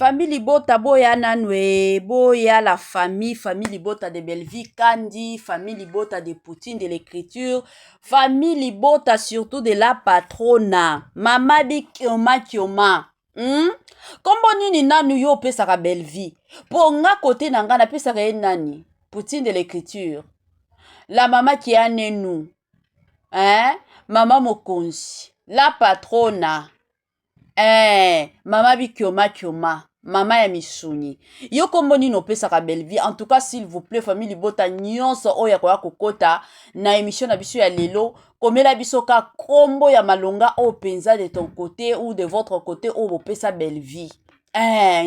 famille Libota boya nanwe, boya la famille Libota de Belleville Kandi, famille Libota de Poutine de l'écriture, famille Libota surtout de la patrona, mama bi kioma. Kombo nini nanu yo pesaka Belleville, po nga kote nanga na pesaka ye nani, Poutine de l'écriture, la mama qui a né nous, mama mokonzi, la patrona, mama bi kioma, mama ya misuni. Yo kombo nini opesaka Belleville. En tout cas, s'il vous plaît, famille Libota nyonso oya kwa kokota na émission na biso ya lelo, komela biso ka kombo ya malonga o penza de ton côté ou de votre côté o bopesa Belleville.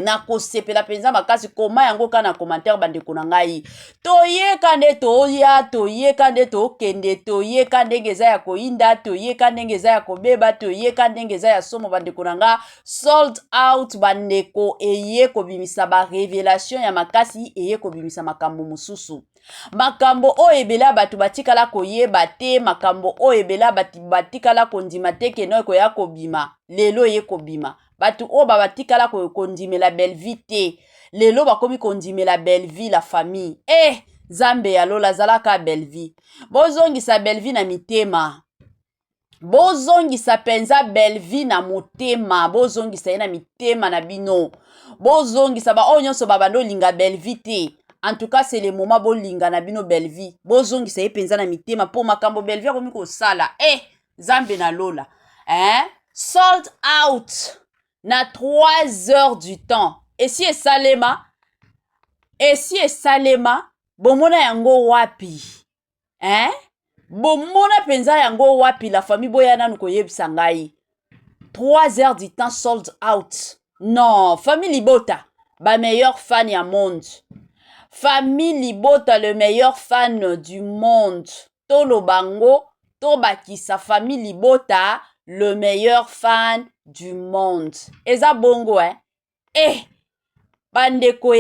Na kosepela penza makasi koma yango kana commentaire bandeko na ngai. Toyeka nde toya, toyeka nde tokende, toyeka ndenge eza ya koinda, toyeka ndenge eza ya kobeba, toyeka ndenge eza ya somo bandeko na nga. Sold out bandeko eye kobimisa ba révélation ya makasi eye kobimisa makambo mususu. Makambo o ebela batu batikala koyeba te, makambo o ebela batu batikala kondima te keno koya kobima, lelo eye kobima. Batu o batikala kondimela Belleville te, lelo bakomi kondimela Belleville la famille. Zambe ya lola zalaka Belleville. Bozongisa Belleville na mitema. Bozongisa penza Belleville na motema. Bozongisa ye na mitema na bino. Bozongisa ba onyonso babando linga Belleville te. En tout cas, c'est le moment bo linga na bino Belleville. Bozongisa ye penza na mitema po makambo Belleville komi ko sala. Zambe na lola. Sold out na 3 heures du temps. Et si Salema, bomona yango wapi? Bomona penza yango wapi la famille boya nanu koyebisa ngai. 3 heures du temps sold out. Non, famille Libota, ba meilleur fan ya monde. Famille Libota, le meilleur fan du monde. Tolo bango, tobakisa famille Libota, le meilleur fan du monde. Eza bongo, bandeko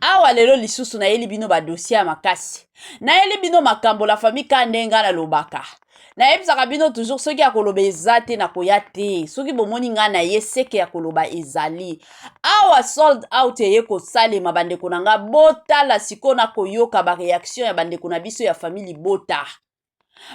awa lelo lisusu na yeli bino ba dossier ya makasi. Na yeli bino makambo la famille Kandenga na lobaka. Na yebisaka bino toujours soki ya koloba ezate na koya te. Soki bomoni nga na ye seke ya koloba ezali. Awa sold out ye ko salema bandeko na nga bota siko na koyoka ba réaction ya bandeko na biso ya famille Libota.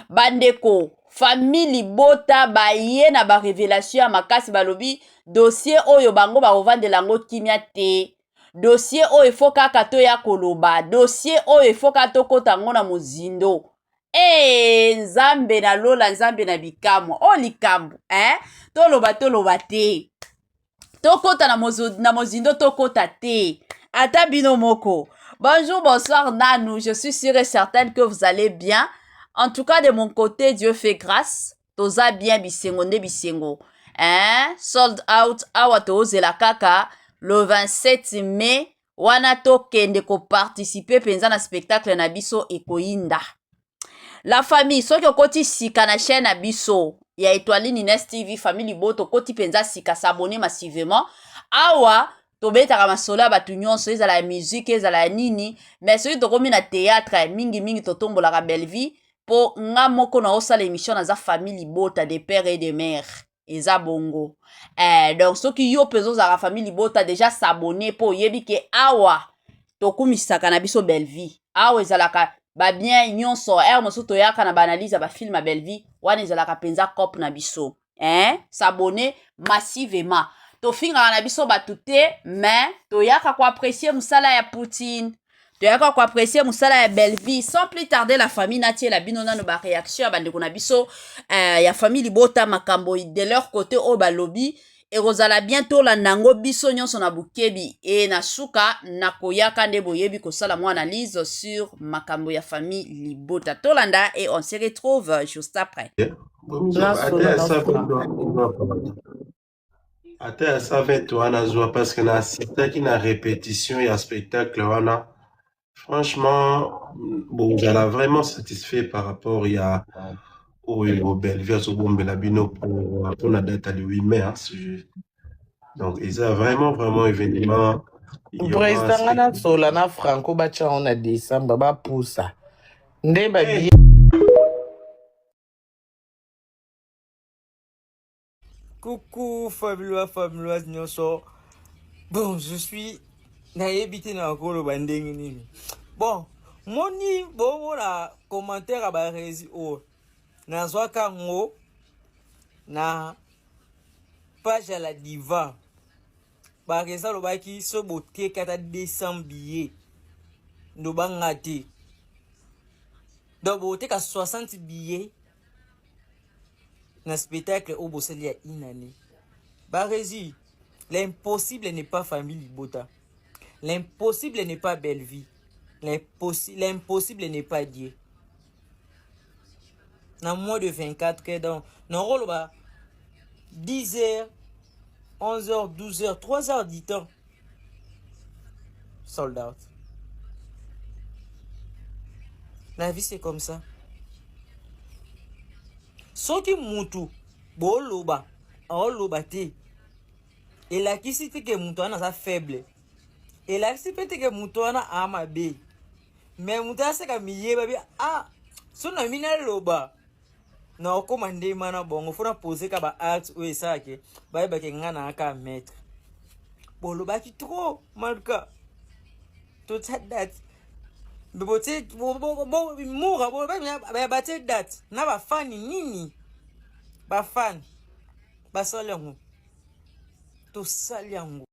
Bandeko, famille Libota ba ye na ba révélation ya makasi balobi dossier oyo bango ba ovandela yango kimia te. Dossier oyo ifo kaka to ya koloba. Dossier oyo ifo kaka to kota ngo na mozindo. Nzambe na lola, nzambe na bikamwa. Likambo, toloba te. Tokota na mozindo tokota te. Ata bino moko. Bonjour, bonsoir Nanou. Je suis sûre et certaine que vous allez bien. En tout cas, de mon côté, Dieu fait grâce. Toza bien bisengo nde bisengo. Sold out awa tozela kaka le 27 mai. Wana tokende ko participer penza na spectacle na biso ekoinda. La famille, soki okoti sika na chaîne na biso ya Étoile Nines TV, famille Libota okoti penza sika s'abonner massivement. Awa tobetaka masola batu nyonso ezala ya musique ezala ya nini, mais soki tokomi na théâtre mingi totombolaka Belleville po nga moko na osala émission na za famille Libota de père et de mère. Eza bongo. Donc soki yo pezo za famille Libota déjà s'abonner po yebi ke awa tokumisaka na biso Belleville. Awa ezalaka ba bien nyonso moso toyaka na banalize ba film à Belleville wana ezalaka penza cop na biso. S'abonner massivement. Tofinga na biso batute mais toyaka ko apprécier musala ya Poutine. Toyaka ko apprécier musala ya Belleville. Sans plus tarder la famille natie la binona no ba réaction ya bandeko na biso ya famille Libota makambo de leur côté o ba lobby et rozala bientôt la nango biso nyonso na bukebi et na suka na koyaka nde boyebi ko sala mo analyse sur makambo ya famille Libota tolanda et on se retrouve juste après. Ate ça va toi na joie parce que na assisté na répétition et spectacle wana. Franchement, bon, j'allais vraiment satisfait par rapport au Belleville, au Bombelabino pour la date du 8 mai. Donc, ils ont vraiment événement. Président Ngana Solana Franco Bacha on a décembre ba poussa. Ndeba bi. Coucou fabuloise nyonso. Bon, je suis naïbité na kolo bandenge nini. Bon, moni bon la commentaire à barezi o. Na zwaka ngo na page à la diva. Bareza lo baki so bote kata 200 billets. No bangati. Donc bote ka 60 billets. Na spectacle au Bosseli à une année. Barezi, l'impossible n'est pas famille Libota. L'impossible n'est pas belle vie. L'impossible n'est pas Dieu. Dans moins de 24 heures, dans rôle 10 heures, 11 heures, 12 heures, 3 heures du temps. Sold out. La vie c'est comme ça. Soki mutu, bo loba, loba te. Et la qui c'est que mutu ana sa faible. Et là, si peut-être que Moutouana a ma bé. Mais Moutouana c'est comme il baby. Ah, son ami n'a loba. Non, commandé mana bon, faut na poser kaba acte ou ça que. Bah, bah, que ngana aka mettre. Bon, loba qui trop, malka. Tout ça date. Mais bon, tu bon, moura, bon, bah, tu date. Na ba fan nini. Ba fan. Ba salango. Tout salango.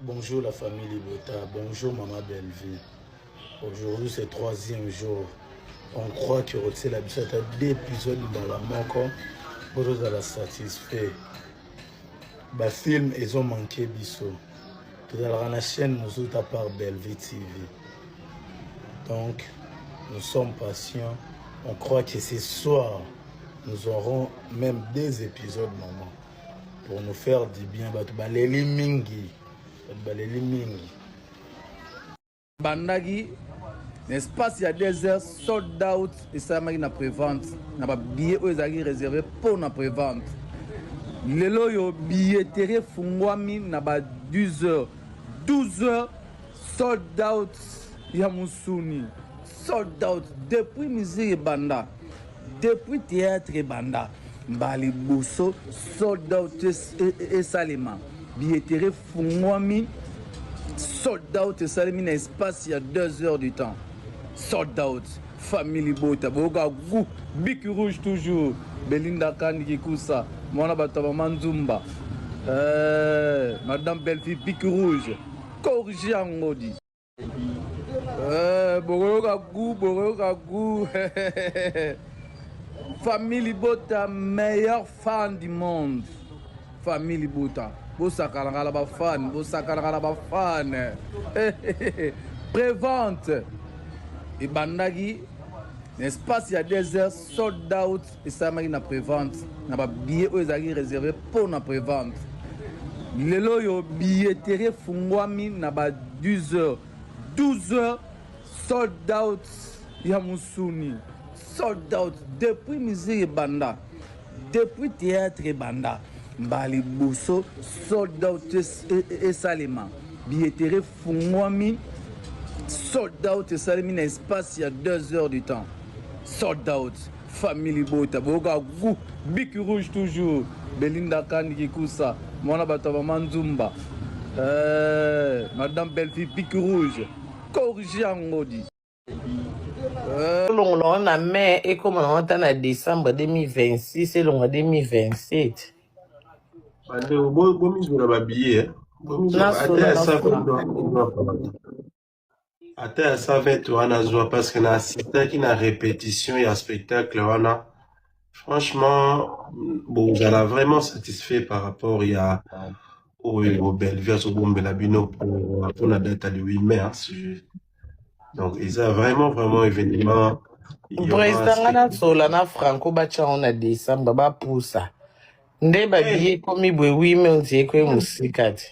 Bonjour la famille Libota, bonjour Maman Belleville. Aujourd'hui c'est 3e jour. On croit que c'est la bisette à 2 épisodes dans la manque. Pour nous la satisfait. Le film ils ont manqué biso. Tout dans la chaîne nous autres à part Belleville TV. Donc nous sommes patients. On croit que ce soir nous aurons même 2 épisodes maman. Pour nous faire du bien. Baleli mingi. Bandagi, l'espace il y a 2 heures, sold out et ça m'a na prévente. Na ba billet aux agues réservé pour na prévente. Lelo yo billetterie fungwami na ba 12 heures. 12 heures, sold out ya musuni. Sold out depuis musique banda. Depuis théâtre banda. Mbali bosso, sold out et salima. Billetterie fungwami sold out et salimi na espace il y a 2 heures du temps. Sold out famille Bota boga gou bic rouge toujours Belinda Kandi Kikusa mwana bataba manzumba madame Belleville bic rouge corrigé ngodi boga gou famille Bota meilleur fan du monde. Famille Bota Bosakala ba fan, Bosakala ba fan. Prévente. Et Bandagi, l'espace il y a 2 heures, sold out et ça m'a na prévente. Na ba billet aux agues réservé pour na prévente. Lelo yo billetterie fungwami na ba 12 heures. 12 heures, sold out ya musuni. Sold out depuis musique banda. Depuis théâtre banda. Mbali bosso sold out et salima billetterie fungwami sold out et salimi na espace il y a 2 heures du temps. Sold out famille Bota boga gou bic rouge toujours Belinda Kandi Kikusa mwana bataba manzumba madame Belleville bic rouge corrigé ngodi On a mai et comme on entend en décembre 2026 et l'on 2027. Ata ya 120 wana zwa parce que na assistaki na répétition ya spectacle wana. Franchement, bon, j'allais vraiment satisfait par rapport au Belleville au Bombela Bino pour la date le 8 mai. Donc, ils ont vraiment événement. Président na Solana Franco bacha on a décembre ba poussa. Ndeba biye komi bwe 8 mai on dit que musikati.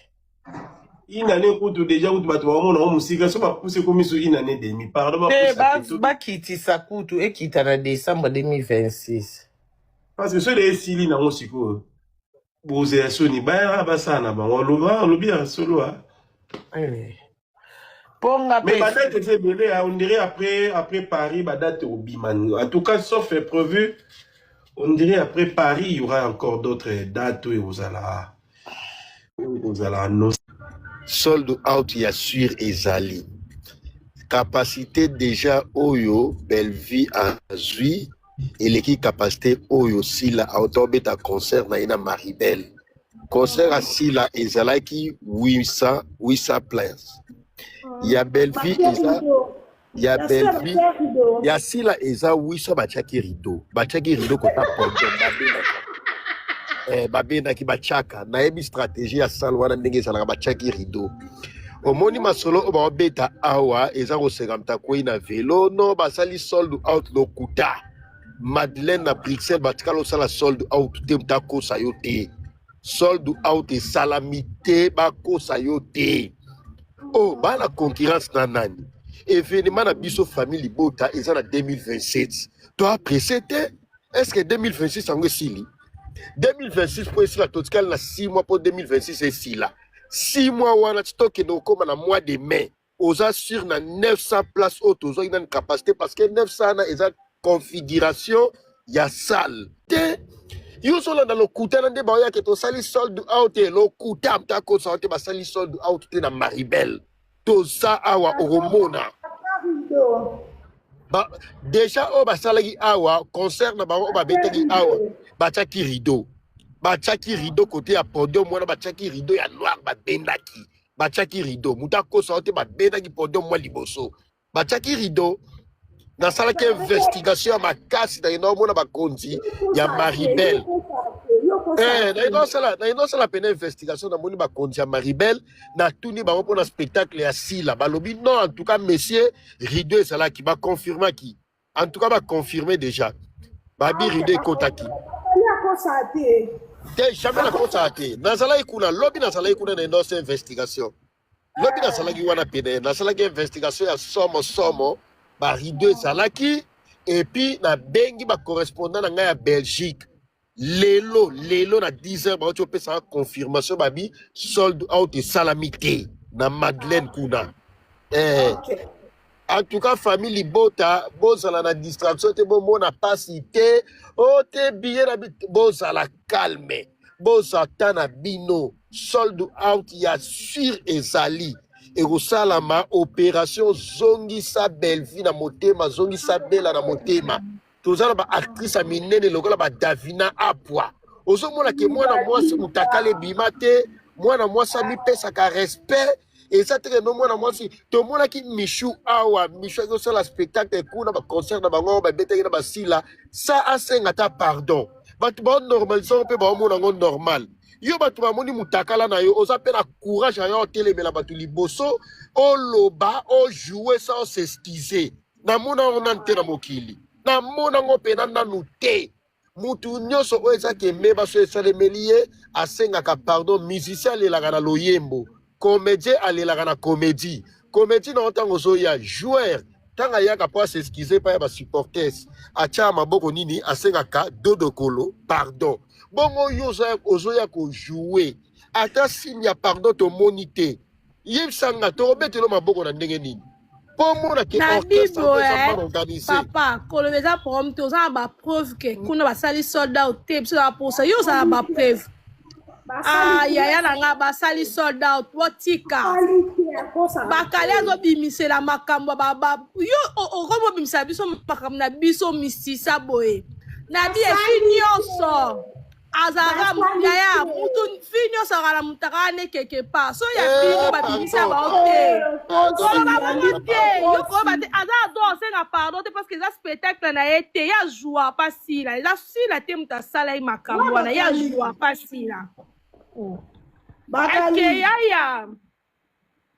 Inane kutu déjà kutu batu wamona wa musika so ba pousse comme so inane demi. Pardon ba kiti sakutu e kita na décembre 2026. Parce que ceux les sili na musiko. Boze soni ba basana ba lobi ya solo a. Mais ma date était belée, on dirait après Paris, ma date au Biman. En tout cas, sauf est prévu On dirait après Paris, il y aura encore d'autres dates où vous allez annoncer. Sold out ya sur ezali. Capacité déjà Oyo, Bellevue azui, et l'équipe capacité Oyo Sila autobeta concert na ina Maribel. Concert à Sila ezalaki 800 places. Il y a Bellevue il y a Bellevue, il y a Sila eza 800 bachaki rideau. Bachaki rideau kota podium babena ki bachaka na ebi stratégie ya salwana ndenge salaka bachaki rideau. Omoni masolo oba beta awa eza kosekamta koi na vélo no basali sold out lokuta. Madeleine na Bruxelles batikalo sala sold out te mtako sayote. Sold out et salamité bako sayote. Oh, ba la concurrence na nani. Événement na biso famille Bota eza na 2027. Toi pressé te? Est-ce que 2026 en sili? 2026 pour essayer la totale na 6 mois pour 2026 c'est si là. 6 mois wana stock et donc comme na mois de mai. Aux assure na 900 places autres aux une capacité parce que 900 na eza configuration ya salle. Te yo solo dans le kuta na de ba ya ke to sali sold out et le kuta mta ko sa te ba sali sold out te na Maribel. To sa awa oromona. Ba déjà o ba salagi awa concert na ba o ba betagi awa bachaki rideau côté à podium moi bachaki rideau ya noir ba bendaki bachaki rideau muta ko sorte ba bendaki podium moi liboso bachaki rideau na sala ke investigation ma casse na énorme na ba konzi ya Maribel na sala pena investigation na moni ba konzi ya Maribel na tuni ba pour na spectacle ya Sila balobi non en tout cas monsieur rideau sala qui va confirmer qui en tout cas va confirmer déjà babi rideau kotaki jamais la constaté. Nazala ikuna lobby nazala ikuna na nos investigation. Lobby nazala ki wana pene nazala ki investigation ya somo ba rideau salaki et puis na bengi ba correspondant na nga ya Belgique. Lelo na 10h ba tu peux ça confirmation babi sold out et salamité na Madeleine kuna. En tout cas, famille Bota, bozala na distraction, te bon na pas cité, oh te billet na bozala calme, bozata na bino, sold out ya sur ezali, et rosalama opération zongi sa Bellevue na motema, zongi sa bella na motema, tozala ba actrice a minene lokola ba Davina Apwa, ozo mona ke mwana mwasi mutakale bimate, mwana mwasi mi pesa ka respect. Et ça, c'est non, moi, si tout le monde qui Michou Awa, Michou, c'est le spectacle, le concert, ça a un pardon. Mais normal, ça, on peut pas normal. Yo, tu vas moni mutakala na yo, osa pe na courage à yo télé, mais la batuli bosso, o loba, o jouer sans s'excuser. Na mona on ante na mokili. Na mona on pe na nute. Mutu nyoso o eza ke meba so esale melie, asenga ka pardon, musicien le la loyembo. Comédien alelaka na comédie na otango so ya joueur tanga yaka po s'excuser pa ya ba supporters acha maboko nini asengaka dodo kolo pardon bongo yo ozoya ko jouer ata signe ya pardon to monité yebsanga to betelo maboko na ndenge nini po mona ke orchestre ça organisé papa kolobeza prom to za ba preuve que kuna ba sali soldat au tape ça pour ça yo ça ba preuve yaya nanga basali sold out botika bakale azobimisela makambo yo okomo bimisa biso makambo na biso misisa boye na bi efi nyonso azara yaya mutu fi nyonso akala mutaka ne quelque part so ya bino babimisa bao te aza ado osenga pardon te parce que eza spectacle na ye te ya joua pasila eza sila te mutu asala ye makambo wana ya joua pasila yaya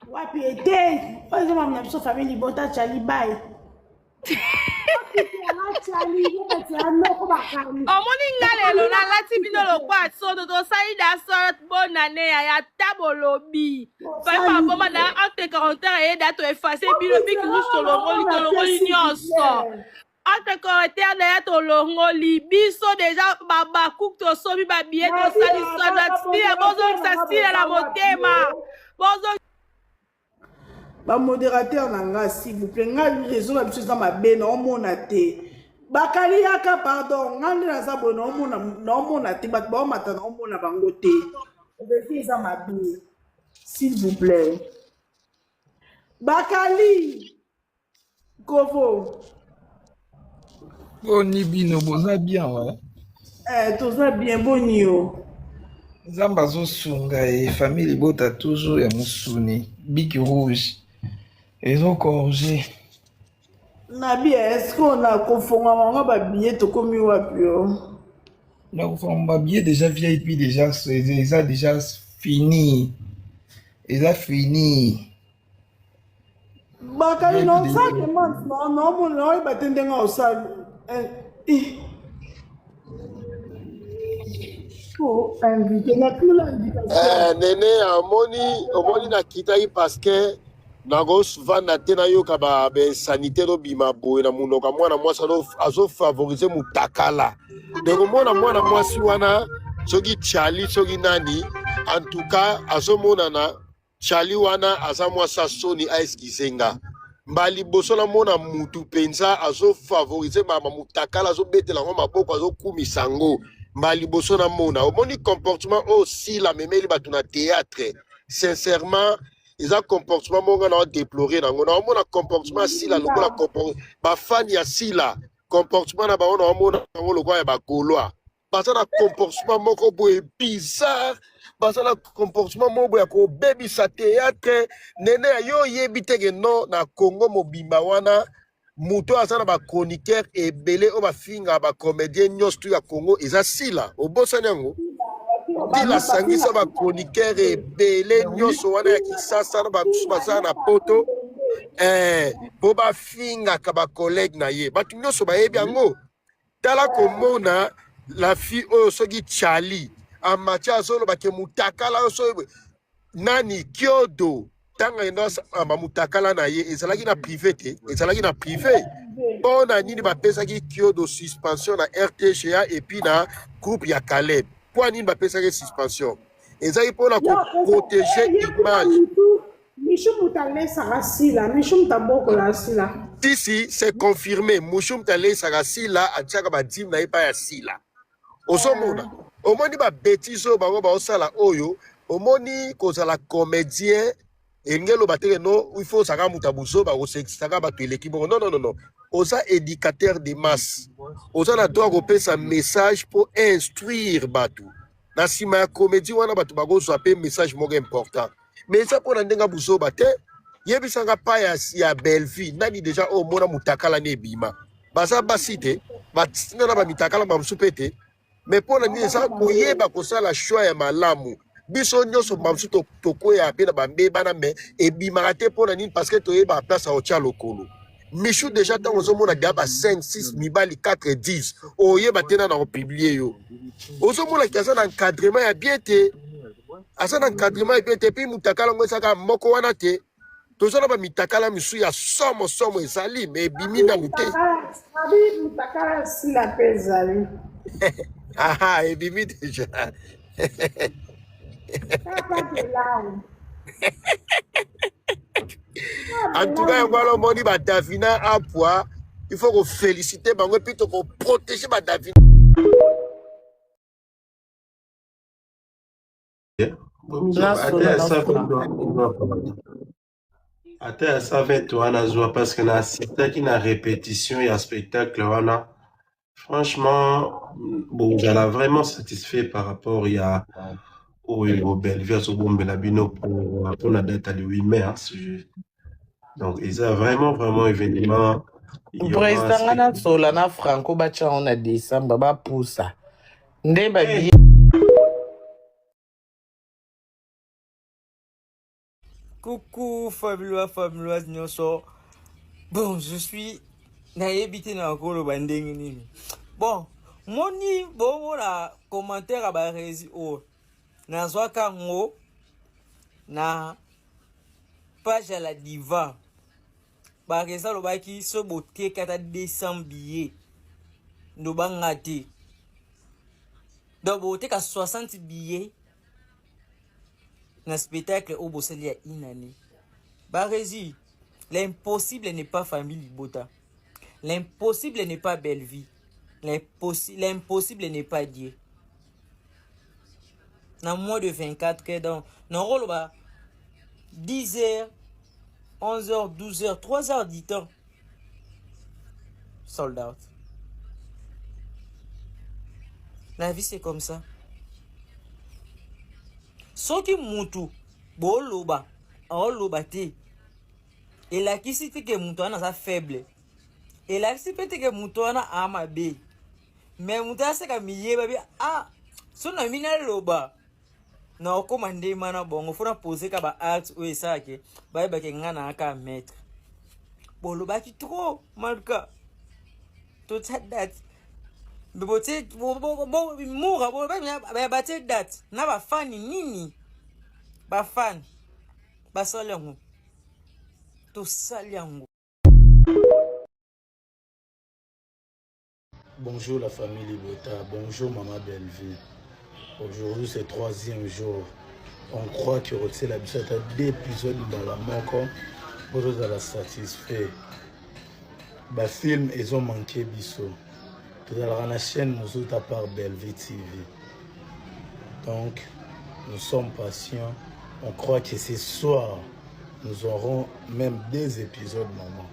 wapi ete ozo mamna biso famille Bota chali bai omoni nga lelo nalati bino lokwa sodo tosalida sort bonane ya tabolobi papa boma na acte 41 ye dato efface bino biki tolongoli nyonso entre correcteur na ya tolongoli biso déjà babakouk tosomi babillet tosali soda stile bozongisa stile na motema ba modérateur na nga s'il vous plaît nga raison na biso za mabe na omona te bakali yaka pardon ngandi naza boye naomona te bato baomata naomona bango te odefi eza mabe s'il vous plaît bakali kovo boni bino boza bien wa toza bien boni yo nzambe azosunga e famille libota toujours ya mosuni big rouge ezokorge nabi est-ce qu'on a kofonga manga babillet tokomi wapi yo nakofama babillet déjà vip déjà eza déjà fini eza fini bakali nosake mante naomona oyeba te ndenge osali invité nakila invitation nene omoni nakitaki parceke nakovanda te nayoka basanitaire obima boye na monoko ya mwana mwasi azofavorize mutakala dekomona mwana mwasi wana soki chali soki nani antuka azomonana chali wana aza mwasi asoni aeskizenga mba liboso namona mutu mpenza azofavorize mama mutakala azobetela yango maboko azokumisa yango mba liboso namona omoni comportement oyo sila memeli bato na théâtre sincèrement eza comportement monga na odéplore nango naomona comportement sila lokola bafani ya sila comportement na bango naomona yango lokola ya bagaulois baza na comportement moko boye bizarre baza na comportement moko boye ya kobebisa théâtre nene yo oyebi teke no na Congo mobimba wana muto aza na bachroniqueur ebele oyo bafingaka bacomédien nyonso tu ya Congo eza sila obosani yango tila sangisa bachroniqueur ebele nyonso wana ya Kisasa na bamosusu baza na poto po bafingaka bacollègue na ye bato nyonso bayebi yango tala komona la fille oyo soki chali amati azoloba ke mutakala oyo so nani kiodo tanga enda mutakala na ye ezalaki na privé te ezalaki na privé mpo na nini bapesaki kiodo suspension na RTGA epuis na groupe ya Caleb mpo nini bapesaki suspension ezalaki mpona koprotege image Michou Moutale Sarasila, Michou Moutambokola Sila. Ici, c'est confirmé. Michou Moutale Sarasila, a tchaka ba dim na ipa ya sila. Osomona. Omoni ba bêtise ba ba osala oyo. Omoni kozala comédien. Engelo bateke no, il faut saka mutabuso ba osexaka ba teleki bon. Non non non non. Osa éducateur de masse. Osa na doit kopesa message pour instruire batu. Na sima ya comédie wana batu ba go swapé message moko important. Mais ça pour ndenga busoba te yebisanga pa ya Belleville nani déjà o mona mutakala ne bima baza basite batina na ba mitakala ba msupete mais pour nani ça koyeba kosala choix ya malamu biso nyonso bamsu tokoya pe na bambeba na me ebima te pour nani parce que toyeba place au tia lokolo Michou déjà tant ozo mona gaba 5 6 mibali 4 10 oyeba tena na publier yo ozo mona kiasa na encadrement ya bien te asa na encadrement et puis mutakala ngo saka moko wana te tozona ba mitakala misu ya somo ezali mais bimina mute Abi mutakala sila pezali. ah et bimi déjà en tout cas ngwalo moni ba Davina apwa il faut qu'on féliciter bango puis to ko protéger ba Davina. Ate ya 120 wana azwa parce que na assistaki na répétition ya spectacle wana franchement bozala vraiment satisfait par rapport ya oyo Belleville azobombela bino pour na date ya le 8 mai donc eza vraiment événement président nga na sola na Franco batya ngo na décembre bapusa nde babi Coucou Fabuloise Nyoso. Bon, je suis naïbité na kolo bandenge nini. Bon, moni bon la commentaire ba rési o. Na zwaka ngo na page à la diva. Ba reza lo baki so boté kata 200 billets. No bangati. Donc boté ka 60 billets. Un spectacle au Bosseli à une année. Barési, l'impossible n'est pas famille Libota. L'impossible n'est pas Belleville. l'impossible n'est pas Dieu. Dans moins de 24 heures, dans le rôle, 10 heures, 11 heures, 12 heures, 3 heures du temps. Sold out. La vie, c'est comme ça. Ce qui moutou, boloba, oloba te. Et la qui si que moutou na sa faible. Et la si peut que moutou na ama be. Mais moutou se ka miye babi so na mina loba. Na okomande mana bongo fona poser ka ba acte o esake. Ba ba ke ngana aka mettre. Boloba ki trop malka. To that. Bibote moura ba that na ba fani nini ba fan ba salyango to salyango. Bonjour la famille Libota, bonjour Maman Belleville. Aujourd'hui c'est 3e jour. On croit que c'est la bisette à 2 épisodes dans la mort pour la satisfait. Le film ils ont manqué biso. Tout à la chaîne nous autres à part Belleville TV. Donc nous sommes patients. On croit que ce soir nous aurons même 2 épisodes maman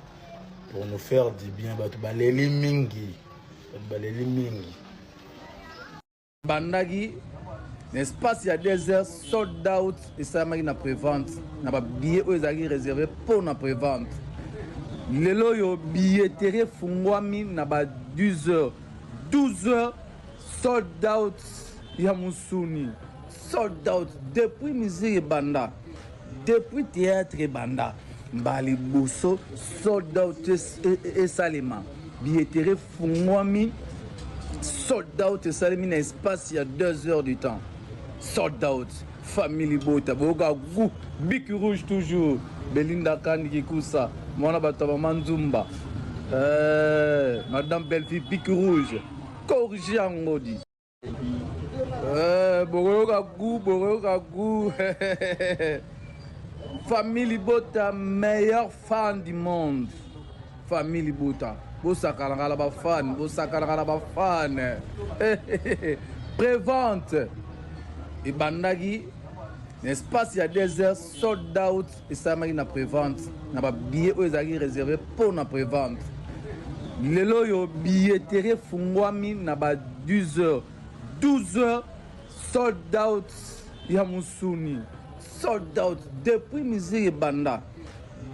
pour nous faire du bien. Baleli mingi. Bandagi, l'espace il y a 2 heures, sold out et ça m'a na prévente. Na ba billet aux agues réservé pour na prévente. Lelo yo billetterie fungwami na ba 12 heures. 12 heures, sold out ya musuni. Sold out depuis musique banda. Depuis théâtre banda. Mbali bosso, sold out et salima. Billetterie fungwami. Sold out et salimi na espace il y a 2 heures du temps. Sold out. Family Bota. Boga gou. Bic rouge toujours. Belinda Kandi Koussa. Mwana Bataba Manzumba. Madame Belleville Bic rouge. Corrigé en maudit. Boga gou. Family Bota, meilleur fan du monde. Family Bota. Bosakarala ba fan. Prévente. Et Bandagi, l'espace il y a 2 heures, sold out et ça m'a na prévente. Na ba billet aux agues réservé pour na prévente. Lelo yo billetterie fungwami na ba 12 heures. 12 heures, sold out ya musuni. Sold out depuis musique banda.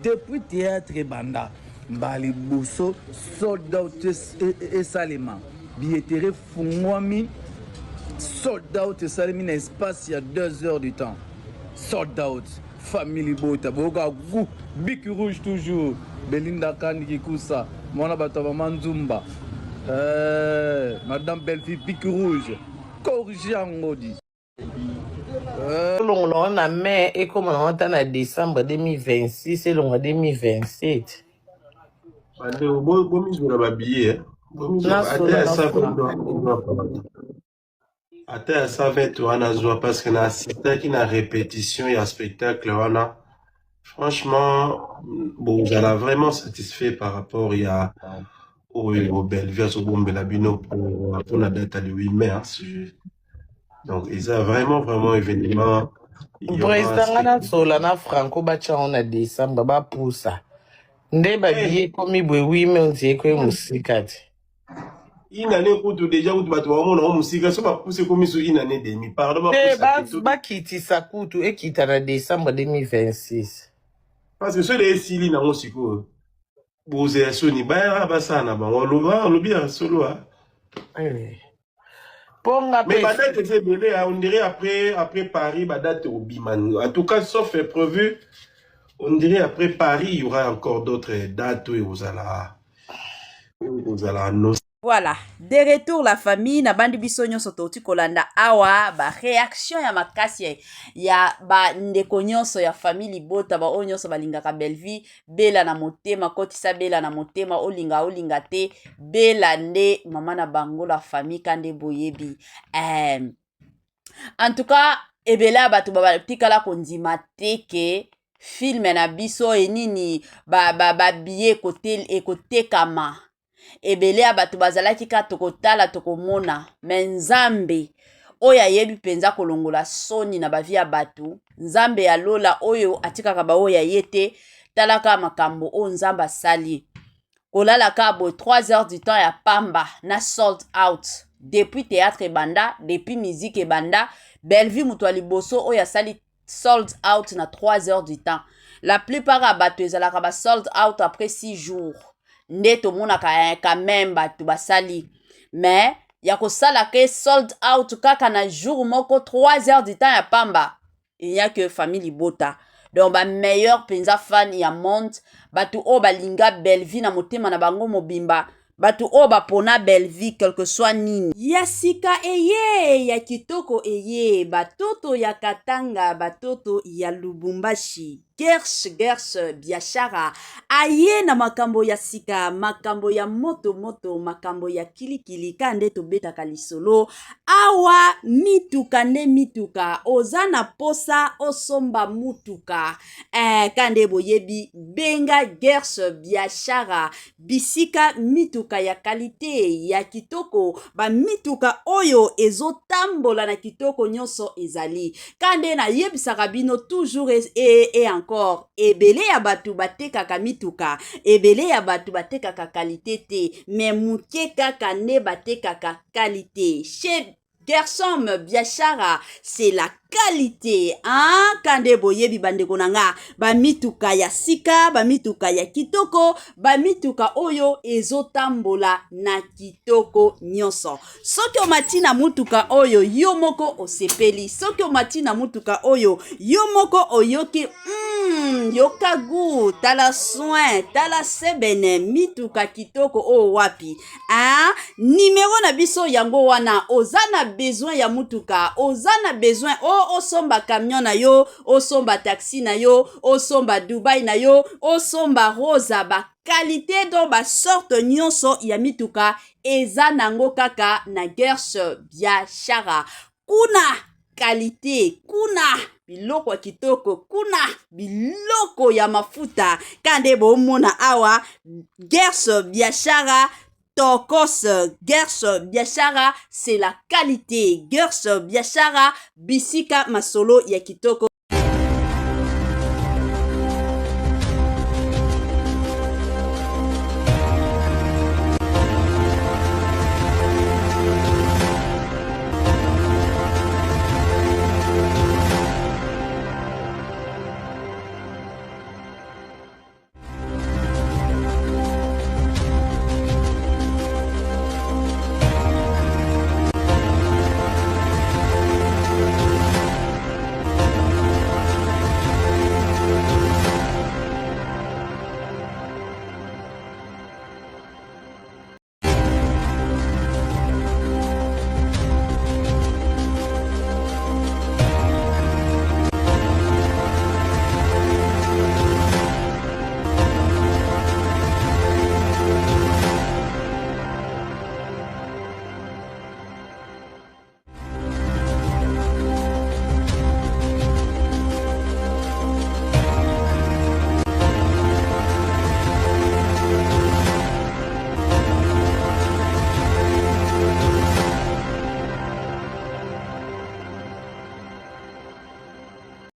Depuis théâtre banda. Mbali bosso, sold out et salima. Billetterie fungwami. Sold out et salimi na espace il y a 2 heures du temps. Sold out. Family Bota. Boga gou. Bic rouge toujours. Belinda Kandi Koussa. Mwana Bataba Manzumba. Madame Belleville Bic rouge. Corrigé en maudit. On a mai et comme on entend en décembre 2026 et l'on a 2027. Ata ça fait toi na joie parce que na assisté qui na répétition et à spectacle wana franchement bon vous allez vraiment satisfait par rapport au Belleville au Bombela Bino pour la date le 8 mai hein, donc ils ont vraiment événement Président na Solana Franco bacha on a décembre ba poussa nde ba billet comme bwe 8 mai on dit que musikati une année kutu déjà kutu bato bamona musika so bapuse comme sur une année demi pardon ba kiti sakutu et kita na décembre 2026 parce que ceux les sili na musiko boze soni ba basana ba lobi ya solo hein. Mais ma date est belé, on dirait après Paris, ma date au Biman. En tout cas, sauf est prévu, on dirait après Paris, il y aura encore d'autres dates où vous allez annoncer. Voilà, de retour la famille na bandi biso nyonso toti kolanda awa ba réaction ya makasi ya ba ndeko nyonso ya famille Bota ba nyonso balingaka Belleville bela na motema kotisa bela na motema olinga te bela nde mama na bango la famille kande boyebi en tout cas ebela batu ba tikala kondima teke film na biso enini ba billet kotel ekotekama ebele ya bato bazalaki ka tokotala tokomona me nzambe oyo ayebi penza kolongola soni na bavi ya bato nzambe ya lola oyo atikaka baoyo aye te talaka makambo oyo nzambe asali kolala ka boye 3 heures du temps ya pamba na sold out depuis théâtre ebanda depuis musique ebanda Bellevue moto ya liboso oyo asali sold out na 3 heures du temps la plupart ya bato ezalaka ba sold out après 6 jours nde tomonaka quand même bato basali mais ya kosala ke sold out kaka na jour moko 3 heures du temps ya pamba il y a que famille Libota donc ba meilleur penza fan ya monde bato o balinga Bellevue na motema na bango mobimba bato o bapona Bellevue quel que soit nini ya sika eye ya kitoko eye batoto ya Katanga batoto ya Lubumbashi Gersh biashara aye na makambo ya sika makambo ya moto makambo ya kilikili kande tobetaka lisolo awa mituka nde mituka oza na posa osomba mutuka kande boyebi benga Gersh biashara bisika mituka ya kalite ya kitoko ba mituka oyo ezotambola na kitoko nyonso ezali kande na yebisaka bino toujours et encore ebele ya batu batekaka mituka ebele ya batu batekaka kalite te mais muke kaka ne batekaka kalite chez Gershom biashara c'est la qualité kande boyebi bandeko nanga ba mituka ya sika ba mituka ya kitoko ba mituka oyo ezotambola na kitoko nyonso soki omati na mutuka oyo yo moko osepeli soki omati na mutuka oyo yo moko oyoki yoka gu tala soin tala sebene mituka kitoko o wapi numéro na biso yango wana oza na besoin ya mutuka oza na besoin osomba camion na yo osomba taxi na yo osomba Dubai na yo osomba rosa ba qualité do ba sorte nyonso ya mituka eza nango kaka na Gersh biashara kuna qualité kuna biloko ya kitoko kuna biloko ya mafuta kande bomona awa Gersh biashara Tokos Gersh biashara c'est la qualité Gersh biashara bisika masolo ya kitoko